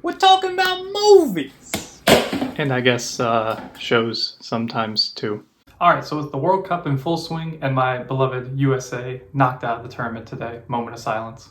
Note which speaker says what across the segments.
Speaker 1: We're talking about movies! And I guess shows sometimes too. Alright, so with the World Cup in full swing and my beloved USA knocked out of the tournament today, moment of silence.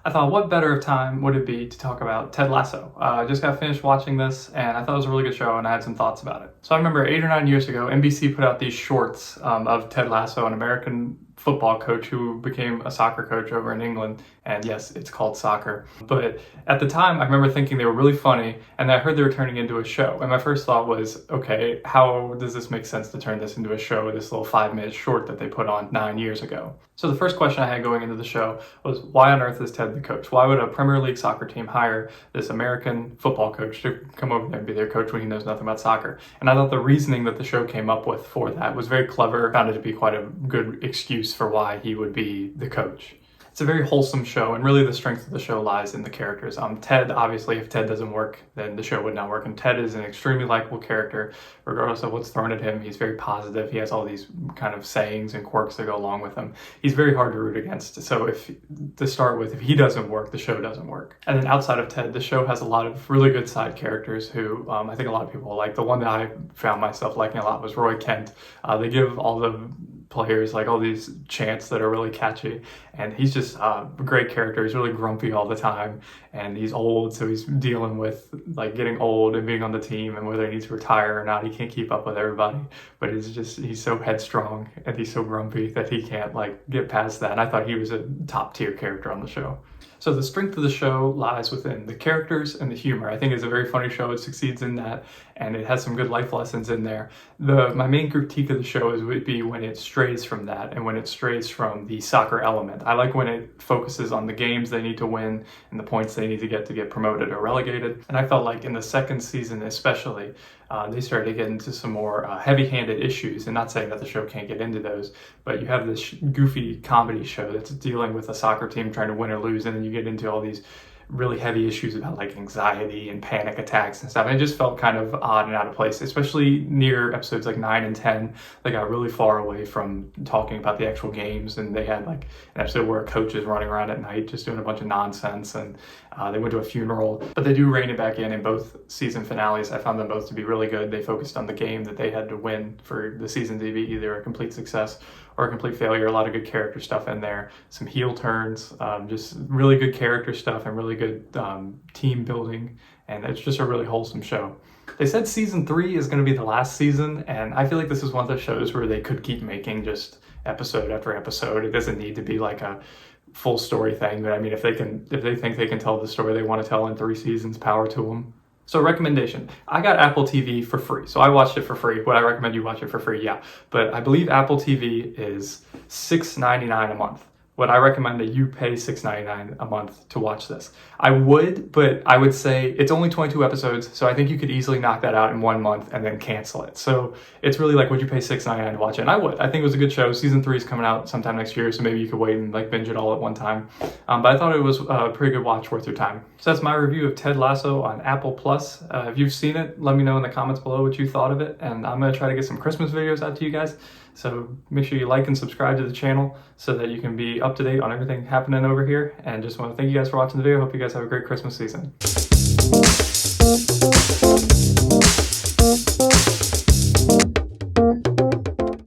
Speaker 1: I thought, what better time would it be to talk about Ted Lasso? I just got finished watching this, and I thought it was a really good show, and I had some thoughts about it. So I remember 8 or 9 years ago, NBC put out these shorts of Ted Lasso, an American football coach who became a soccer coach over in England. And yes, it's called soccer. But at the time, I remember thinking they were really funny, and I heard they were turning into a show. And my first thought was, okay, how does this make sense to turn this into a show, this little 5-minute short that they put on 9 years ago? So the first question I had going into the show was, why on earth is Ted the coach? Why would a Premier League soccer team hire this American football coach to come over there and be their coach when he knows nothing about soccer? And I thought the reasoning that the show came up with for that was very clever. I found it to be quite a good excuse for why he would be the coach. It's a very wholesome show, and really the strength of the show lies in the characters. Ted, obviously, if Ted doesn't work, then the show would not work. And Ted is an extremely likable character, regardless of what's thrown at him. He's very positive. He has all these kind of sayings and quirks that go along with him. He's very hard to root against. So if he doesn't work, the show doesn't work. And then outside of Ted, the show has a lot of really good side characters who I think a lot of people like. The one that I found myself liking a lot was Roy Kent. They give all the players like all these chants that are really catchy, and he's just a great character. He's really grumpy all the time, and he's old, so he's dealing with like getting old and being on the team and whether he needs to retire or not. He can't keep up with everybody, but he's so headstrong and he's so grumpy that he can't like get past that. And I thought he was a top tier character on the show. So the strength of the show lies within the characters and the humor. I think it's a very funny show. It succeeds in that, and it has some good life lessons in there. My main critique of the show would be when it strays from that and when it strays from the soccer element. I like when it focuses on the games they need to win and the points they need to get promoted or relegated. And I felt like in the second season especially, they started to get into some more heavy-handed issues, and not saying that the show can't get into those, but you have this goofy comedy show that's dealing with a soccer team trying to win or lose, and then you get into all these really heavy issues about like anxiety and panic attacks and stuff. And it just felt kind of odd and out of place, especially near episodes like 9 and 10. They got really far away from talking about the actual games, and they had like an episode where a coach is running around at night just doing a bunch of nonsense, and they went to a funeral. But they do rein it back in both season finales. I found them both to be really good. They focused on the game that they had to win for the season to be either a complete success or a complete failure. A lot of good character stuff in there, some heel turns, just really good character stuff and really good team building, and it's just a really wholesome show. They said season 3 is going to be the last season, and I feel like this is one of those shows where they could keep making just episode after episode. It doesn't need to be like a full story thing, but I mean, if they think they can tell the story they want to tell in 3 seasons, power to them. So recommendation, I got Apple TV for free. So I watched it for free. Would I recommend you watch it for free? Yeah. But I believe Apple TV is $6.99 a month. Would I recommend that you pay $6.99 a month to watch this? I would, but I would say it's only 22 episodes, so I think you could easily knock that out in 1 month and then cancel it. So it's really like, would you pay $6.99 to watch it? And I would. I think it was a good show. Season 3 is coming out sometime next year, so maybe you could wait and like binge it all at one time. But I thought it was a pretty good watch, worth your time. So that's my review of Ted Lasso on Apple Plus. If you've seen it, let me know in the comments below what you thought of it, and I'm going to try to get some Christmas videos out to you guys. So make sure you like and subscribe to the channel so that you can be up to date on everything happening over here. And just want to thank you guys for watching the video. Hope you guys have a great Christmas season.